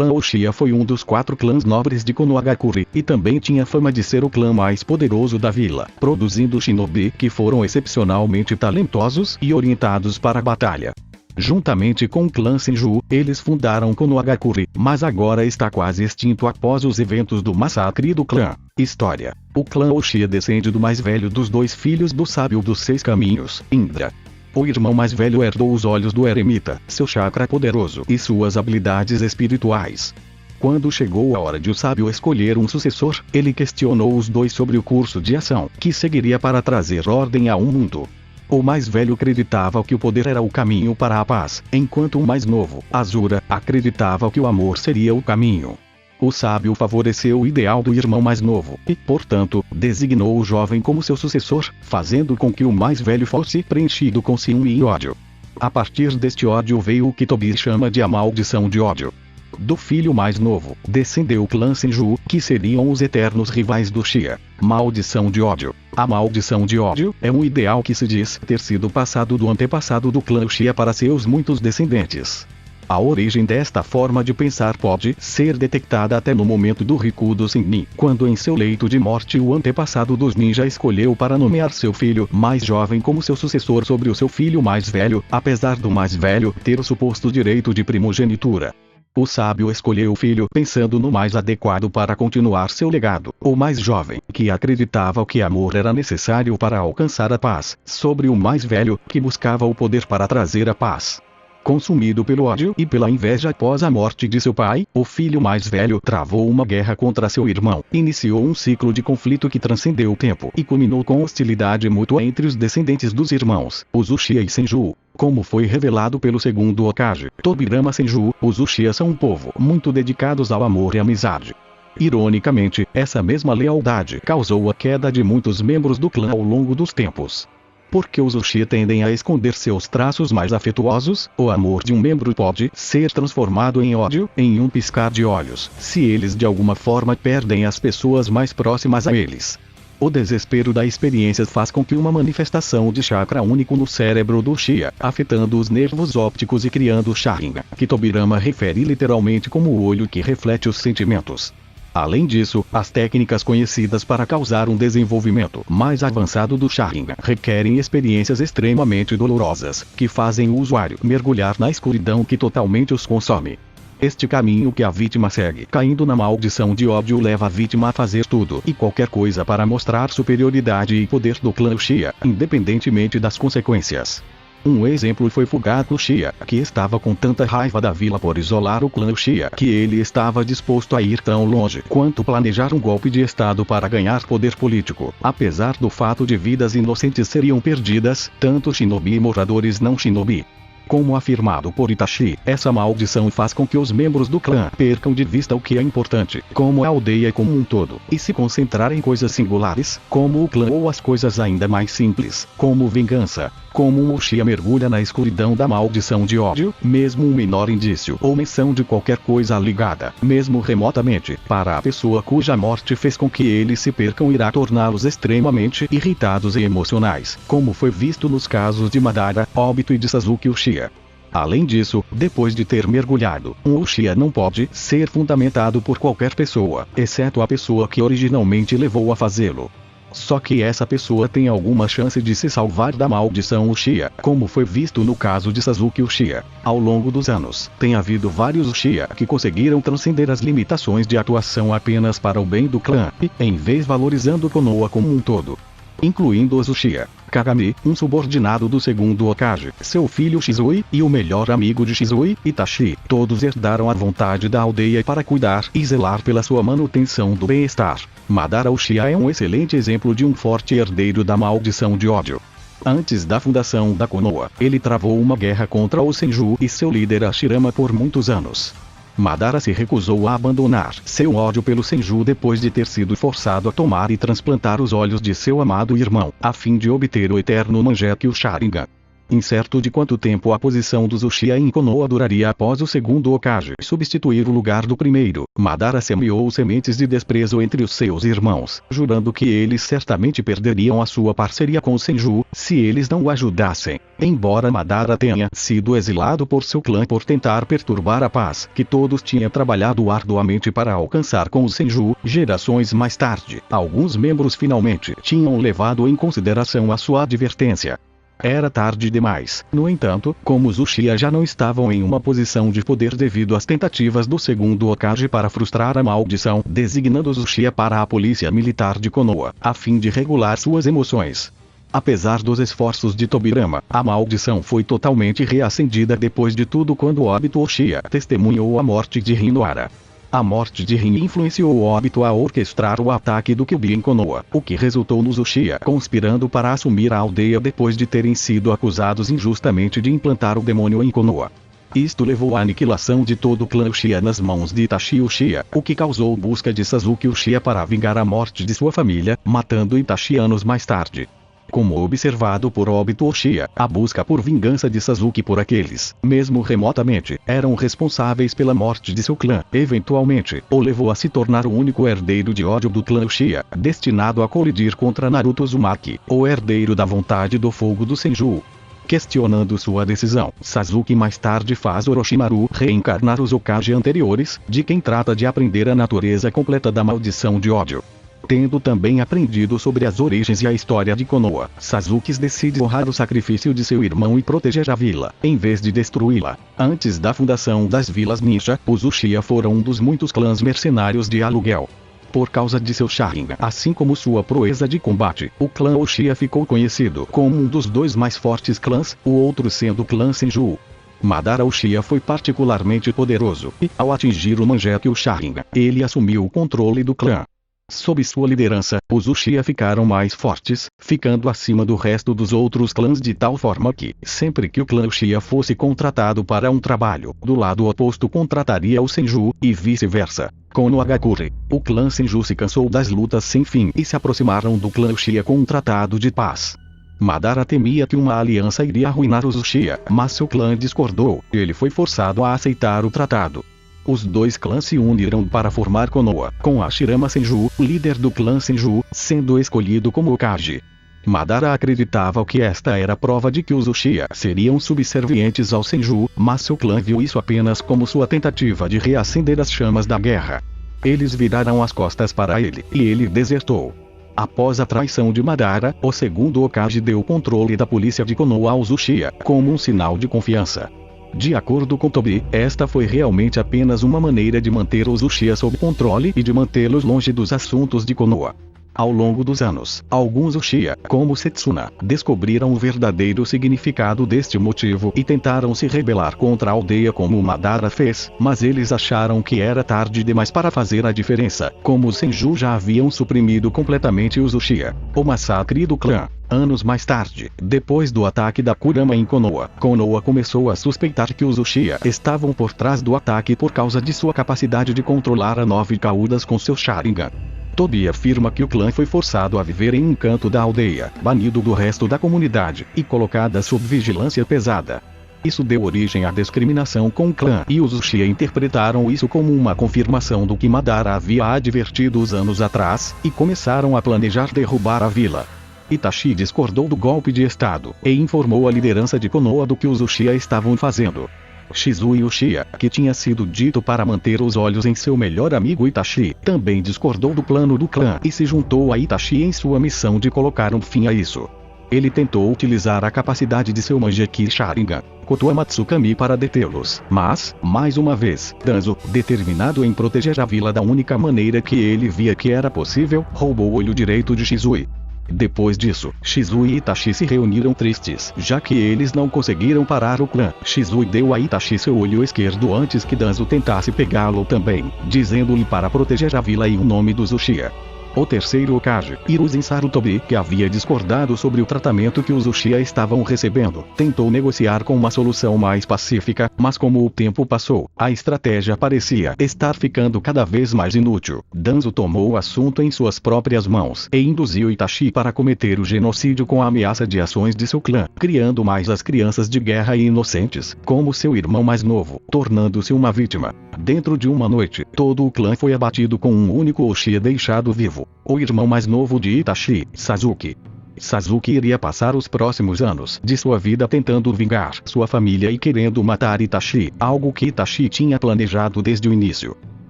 clã Uchiha foi um dos 4 clãs nobres de Konohagakure, e também tinha fama de ser o clã mais poderoso da vila, produzindo shinobi que foram excepcionalmente talentosos e orientados para a batalha. Juntamente com o clã Senju, eles fundaram Konohagakure, mas agora está quase extinto após os eventos do massacre do clã. História: o clã Uchiha descende do mais velho dos 2 filhos do sábio dos 6 caminhos, Indra. O irmão mais velho herdou os olhos do eremita, seu chakra poderoso e suas habilidades espirituais. Quando chegou a hora de o sábio escolher um sucessor, ele questionou os 2 sobre o curso de ação que seguiria para trazer ordem a um mundo. O mais velho acreditava que o poder era o caminho para a paz, enquanto o mais novo, Azura, acreditava que o amor seria o caminho. O sábio favoreceu o ideal do irmão mais novo e, portanto, designou o jovem como seu sucessor, fazendo com que o mais velho fosse preenchido com ciúme e ódio. A partir deste ódio veio o que Tobi chama de a maldição de ódio. Do filho mais novo, descendeu o clã Senju, que seriam os eternos rivais do Uchiha. Maldição de ódio. A maldição de ódio é um ideal que se diz ter sido passado do antepassado do clã Uchiha para seus muitos descendentes. A origem desta forma de pensar pode ser detectada até no momento do Rikudo Sennin, quando em seu leito de morte o antepassado dos ninja escolheu para nomear seu filho mais jovem como seu sucessor sobre o seu filho mais velho, apesar do mais velho ter o suposto direito de primogenitura. O sábio escolheu o filho pensando no mais adequado para continuar seu legado, o mais jovem, que acreditava que amor era necessário para alcançar a paz, sobre o mais velho, que buscava o poder para trazer a paz. Consumido pelo ódio e pela inveja após a morte de seu pai, o filho mais velho travou uma guerra contra seu irmão, iniciou um ciclo de conflito que transcendeu o tempo e culminou com hostilidade mútua entre os descendentes dos irmãos, os Uchiha e Senju. Como foi revelado pelo segundo Hokage, Tobirama Senju, os Uchiha são um povo muito dedicados ao amor e amizade. Ironicamente, essa mesma lealdade causou a queda de muitos membros do clã ao longo dos tempos. Porque os Uchiha tendem a esconder seus traços mais afetuosos, o amor de um membro pode ser transformado em ódio em um piscar de olhos, se eles de alguma forma perdem as pessoas mais próximas a eles. O desespero da experiência faz com que uma manifestação de chakra único no cérebro do Uchiha, afetando os nervos ópticos e criando o Sharingan, que Tobirama refere literalmente como o olho que reflete os sentimentos. Além disso, as técnicas conhecidas para causar um desenvolvimento mais avançado do Sharingan requerem experiências extremamente dolorosas, que fazem o usuário mergulhar na escuridão que totalmente os consome. Este caminho que a vítima segue, caindo na maldição de ódio, leva a vítima a fazer tudo e qualquer coisa para mostrar superioridade e poder do clã Uchiha, independentemente das consequências. Um exemplo foi Fugaku Uchiha, que estava com tanta raiva da vila por isolar o clã Uchiha que ele estava disposto a ir tão longe quanto planejar um golpe de estado para ganhar poder político. Apesar do fato de vidas inocentes seriam perdidas, tanto shinobi e moradores não shinobi. Como afirmado por Itachi, essa maldição faz com que os membros do clã percam de vista o que é importante, como a aldeia como um todo, e se concentrar em coisas singulares, como o clã, ou as coisas ainda mais simples, como vingança. Como um Uchiha mergulha na escuridão da maldição de ódio, mesmo um menor indício ou menção de qualquer coisa ligada, mesmo remotamente, para a pessoa cuja morte fez com que eles se percam, irá torná-los extremamente irritados e emocionais, como foi visto nos casos de Madara, Obito e de Sasuke Uchiha. Além disso, depois de ter mergulhado, um Uchiha não pode ser fundamentado por qualquer pessoa, exceto a pessoa que originalmente levou a fazê-lo. Só que essa pessoa tem alguma chance de se salvar da maldição Uchiha, como foi visto no caso de Sasuke Uchiha. Ao longo dos anos, tem havido vários Uchiha que conseguiram transcender as limitações de atuação apenas para o bem do clã, e, em vez valorizando Konoha como um todo. Incluindo os Uchiha, Kagami, um subordinado do segundo Hokage, seu filho Shizui, e o melhor amigo de Shizui, Itachi, todos herdaram a vontade da aldeia para cuidar e zelar pela sua manutenção do bem-estar. Madara Uchiha é um excelente exemplo de um forte herdeiro da maldição de ódio. Antes da fundação da Konoha, ele travou uma guerra contra o Senju e seu líder Hashirama por muitos anos. Madara se recusou a abandonar seu ódio pelo Senju depois de ter sido forçado a tomar e transplantar os olhos de seu amado irmão, a fim de obter o eterno Mangekyou Sharingan. Incerto de quanto tempo a posição dos Uchiha em Konoha duraria após o segundo Hokage substituir o lugar do primeiro, Madara semeou sementes de desprezo entre os seus irmãos, jurando que eles certamente perderiam a sua parceria com o Senju, se eles não o ajudassem. Embora Madara tenha sido exilado por seu clã por tentar perturbar a paz que todos tinham trabalhado arduamente para alcançar com o Senju, gerações mais tarde, alguns membros finalmente tinham levado em consideração a sua advertência. Era tarde demais. No entanto, como os Uchiha já não estavam em uma posição de poder devido às tentativas do segundo Hokage para frustrar a maldição, designando os Uchiha para a polícia militar de Konoha, a fim de regular suas emoções. Apesar dos esforços de Tobirama, a maldição foi totalmente reacendida depois de tudo quando Obito Uchiha testemunhou a morte de Rinoara. A morte de Rin influenciou Obito a orquestrar o ataque do Kyuubi em Konoha, o que resultou nos Uchiha conspirando para assumir a aldeia depois de terem sido acusados injustamente de implantar o demônio em Konoha. Isto levou à aniquilação de todo o clã Uchiha nas mãos de Itachi Uchiha, o que causou busca de Sasuke Uchiha para vingar a morte de sua família, matando Itachi anos mais tarde. Como observado por Obito Uchiha, a busca por vingança de Sasuke por aqueles, mesmo remotamente, eram responsáveis pela morte de seu clã, eventualmente, o levou a se tornar o único herdeiro de ódio do clã Uchiha, destinado a colidir contra Naruto Uzumaki, o herdeiro da vontade do fogo do Senju. Questionando sua decisão, Sasuke mais tarde faz Orochimaru reencarnar os Hokage anteriores, de quem trata de aprender a natureza completa da maldição de ódio. Tendo também aprendido sobre as origens e a história de Konoha, Sasuke decide honrar o sacrifício de seu irmão e proteger a vila, em vez de destruí-la. Antes da fundação das vilas ninja, os Uchiha foram um dos muitos clãs mercenários de aluguel. Por causa de seu Sharingan, assim como sua proeza de combate, o clã Uchiha ficou conhecido como um dos dois mais fortes clãs, o outro sendo o clã Senju. Madara Uchiha foi particularmente poderoso, e, ao atingir o Mangekyou Sharingan, ele assumiu o controle do clã. Sob sua liderança, os Uchiha ficaram mais fortes, ficando acima do resto dos outros clãs de tal forma que, sempre que o clã Uchiha fosse contratado para um trabalho, do lado oposto contrataria o Senju, e vice-versa. Com no Hagakure, o clã Senju se cansou das lutas sem fim e se aproximaram do clã Uchiha com um tratado de paz. Madara temia que uma aliança iria arruinar os Uchiha, mas seu clã discordou, e ele foi forçado a aceitar o tratado. Os dois clãs se uniram para formar Konoha, com Hashirama Senju, líder do clã Senju, sendo escolhido como Hokage. Madara acreditava que esta era prova de que os Uchiha seriam subservientes ao Senju, mas seu clã viu isso apenas como sua tentativa de reacender as chamas da guerra. Eles viraram as costas para ele, e ele desertou. Após a traição de Madara, o segundo Hokage deu o controle da polícia de Konoha aos Uchiha, como um sinal de confiança. De acordo com Tobi, esta foi realmente apenas uma maneira de manter os Uchiha sob controle e de mantê-los longe dos assuntos de Konoha. Ao longo dos anos, alguns Uchiha, como Setsuna, descobriram o verdadeiro significado deste motivo e tentaram se rebelar contra a aldeia como Madara fez, mas eles acharam que era tarde demais para fazer a diferença, como os Senju já haviam suprimido completamente os Uchiha. O massacre do clã. Anos mais tarde, depois do ataque da Kurama em Konoha, Konoha começou a suspeitar que os Uchiha estavam por trás do ataque por causa de sua capacidade de controlar a 9 caudas com seu Sharingan. Tobi afirma que o clã foi forçado a viver em um canto da aldeia, banido do resto da comunidade, e colocada sob vigilância pesada. Isso deu origem à discriminação com o clã, e os Uchiha interpretaram isso como uma confirmação do que Madara havia advertido os anos atrás, e começaram a planejar derrubar a vila. Itachi discordou do golpe de estado, e informou a liderança de Konoha do que os Uchiha estavam fazendo. Shizue Uchiha, que tinha sido dito para manter os olhos em seu melhor amigo Itachi, também discordou do plano do clã e se juntou a Itachi em sua missão de colocar um fim a isso. Ele tentou utilizar a capacidade de seu Mangekyou Sharingan, Kotoa Matsukami, para detê-los, mas, mais uma vez, Danzo, determinado em proteger a vila da única maneira que ele via que era possível, roubou o olho direito de Shizue. Depois disso, Shizue e Itachi se reuniram tristes, já que eles não conseguiram parar o clã. Shizue deu a Itachi seu olho esquerdo antes que Danzo tentasse pegá-lo também, dizendo-lhe para proteger a vila e o nome dos Uchiha. O terceiro Hokage, Hiruzen Sarutobi, que havia discordado sobre o tratamento que os Uchiha estavam recebendo, tentou negociar com uma solução mais pacífica, mas como o tempo passou, a estratégia parecia estar ficando cada vez mais inútil. Danzo tomou o assunto em suas próprias mãos e induziu Itachi para cometer o genocídio com a ameaça de ações de seu clã, criando mais as crianças de guerra e inocentes, como seu irmão mais novo, tornando-se uma vítima. Dentro de uma noite, todo o clã foi abatido com um único Uchiha deixado vivo, o irmão mais novo de Itachi, Sasuke. Sasuke iria passar os próximos anos de sua vida tentando vingar sua família e querendo matar Itachi, algo que Itachi tinha planejado desde o início.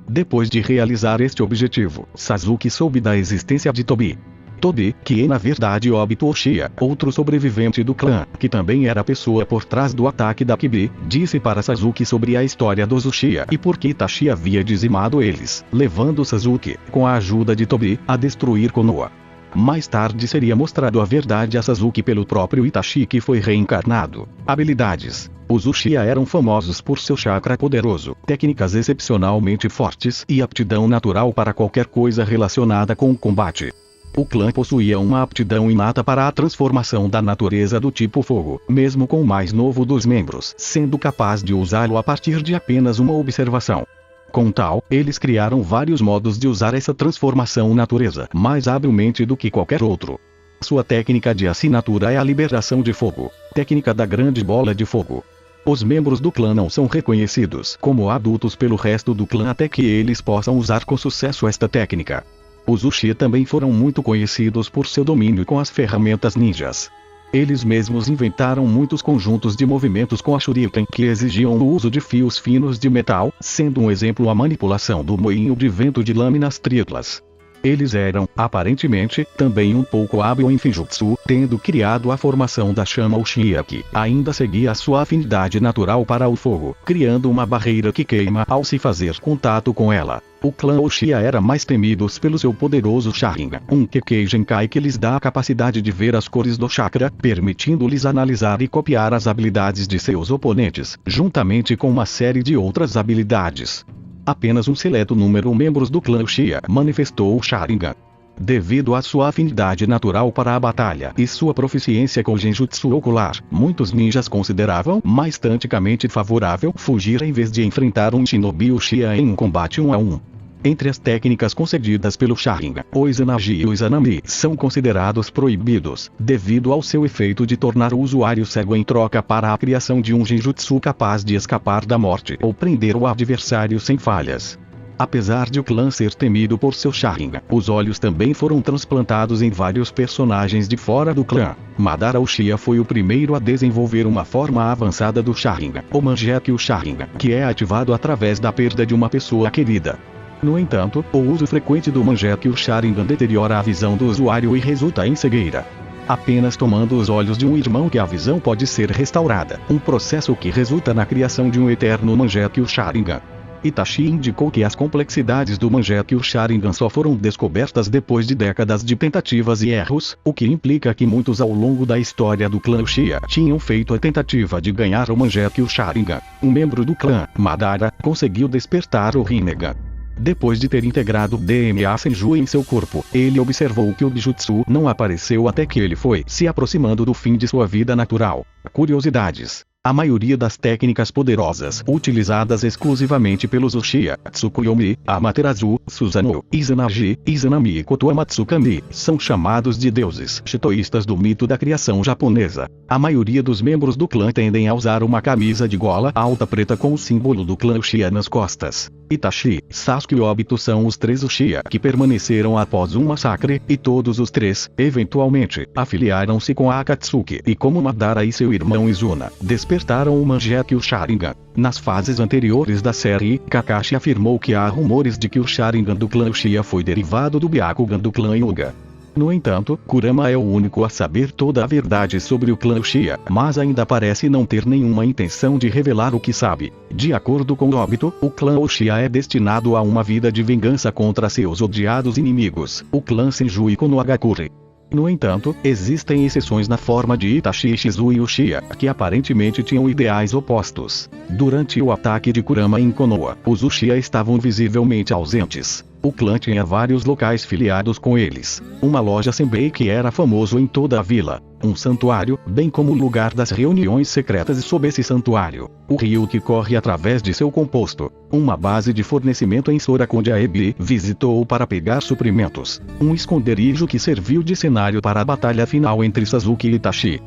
Depois de realizar este objetivo, Sasuke soube da existência de Tobi. Tobi, que é na verdade Obito Uchiha, outro sobrevivente do clã, que também era a pessoa por trás do ataque da Kibi, disse para Sasuke sobre a história dos Uchiha e por que Itachi havia dizimado eles, levando Sasuke, com a ajuda de Tobi, a destruir Konoha. Mais tarde seria mostrado a verdade a Sasuke pelo próprio Itachi, que foi reencarnado. Habilidades. Os Uchiha eram famosos por seu chakra poderoso, técnicas excepcionalmente fortes e aptidão natural para qualquer coisa relacionada com o combate. O clã possuía uma aptidão inata para a transformação da natureza do tipo fogo, mesmo com o mais novo dos membros sendo capaz de usá-lo a partir de apenas uma observação. Com tal, eles criaram vários modos de usar essa transformação natureza mais habilmente do que qualquer outro. Sua técnica de assinatura é a liberação de fogo, técnica da grande bola de fogo. Os membros do clã não são reconhecidos como adultos pelo resto do clã até que eles possam usar com sucesso esta técnica. Os Uchiha também foram muito conhecidos por seu domínio com as ferramentas ninjas. Eles mesmos inventaram muitos conjuntos de movimentos com a Shuriken que exigiam o uso de fios finos de metal, sendo um exemplo a manipulação do moinho de vento de lâminas triplas. Eles eram, aparentemente, também um pouco hábil em Finjutsu, tendo criado a formação da chama Uchiha que ainda seguia a sua afinidade natural para o fogo, criando uma barreira que queima ao se fazer contato com ela. O clã Uchiha era mais temido pelo seu poderoso Sharingan, um Kekkei Genkai que lhes dá a capacidade de ver as cores do chakra, permitindo-lhes analisar e copiar as habilidades de seus oponentes, juntamente com uma série de outras habilidades. Apenas um seleto número de membros do clã Uchiha manifestou o Sharingan. Devido à sua afinidade natural para a batalha e sua proficiência com Genjutsu ocular, muitos ninjas consideravam mais taticamente favorável fugir em vez de enfrentar um Shinobi Uchiha em um combate 1 a 1. Entre as técnicas concedidas pelo Sharingan, o Izanagi e o Izanami são considerados proibidos, devido ao seu efeito de tornar o usuário cego em troca para a criação de um Genjutsu capaz de escapar da morte ou prender o adversário sem falhas. Apesar de o clã ser temido por seu Sharingan, os olhos também foram transplantados em vários personagens de fora do clã. Madara Uchiha foi o primeiro a desenvolver uma forma avançada do Sharingan, o Mangekyou Sharingan, que é ativado através da perda de uma pessoa querida. No entanto, o uso frequente do Mangekyou Sharingan deteriora a visão do usuário e resulta em cegueira. Apenas tomando os olhos de um irmão que a visão pode ser restaurada, um processo que resulta na criação de um eterno Mangekyou Sharingan. Itachi indicou que as complexidades do Mangekyou Sharingan só foram descobertas depois de décadas de tentativas e erros, o que implica que muitos ao longo da história do clã Uchiha tinham feito a tentativa de ganhar o Mangekyou Sharingan. Um membro do clã, Madara, conseguiu despertar o Rinnegan. Depois de ter integrado o DNA Senju em seu corpo, ele observou que o Bijutsu não apareceu até que ele foi se aproximando do fim de sua vida natural. Curiosidades. A maioria das técnicas poderosas utilizadas exclusivamente pelos Uchiha, Tsukuyomi, Amaterasu, Susanoo, Izanagi, Izanami e Kotoamatsukami, são chamados de deuses shintoístas do mito da criação japonesa. A maioria dos membros do clã tendem a usar uma camisa de gola alta preta com o símbolo do clã Uchiha nas costas. Itachi, Sasuke e Obito são os 3 Uchiha que permaneceram após um massacre, e todos os 3, eventualmente, afiliaram-se com a Akatsuki e como Madara e seu irmão Izuna, despertaram o Mangekyou Sharingan. Nas fases anteriores da série, Kakashi afirmou que há rumores de que o Sharingan do clã Uchiha foi derivado do Byakugan do clã Hyuga. No entanto, Kurama é o único a saber toda a verdade sobre o clã Uchiha, mas ainda parece não ter nenhuma intenção de revelar o que sabe. De acordo com Obito, o clã Uchiha é destinado a uma vida de vingança contra seus odiados inimigos, o clã Senju e Konohagakure. No entanto, existem exceções na forma de Itachi, Shizu e Uchiha, que aparentemente tinham ideais opostos. Durante o ataque de Kurama em Konoha, os Uchiha estavam visivelmente ausentes. O clã tinha vários locais filiados com eles. Uma loja Senbei que era famoso em toda a vila. Um santuário, bem como o lugar das reuniões secretas sob esse santuário. O rio que corre através de seu composto. Uma base de fornecimento em Sora onde a Ebi visitou para pegar suprimentos. Um esconderijo que serviu de cenário para a batalha final entre Sasuke e Itachi.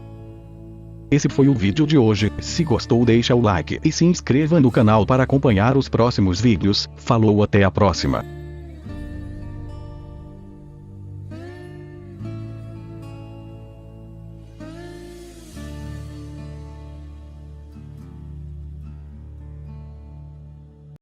Esse foi o vídeo de hoje. Se gostou, deixa o like e se inscreva no canal para acompanhar os próximos vídeos. Falou, até a próxima.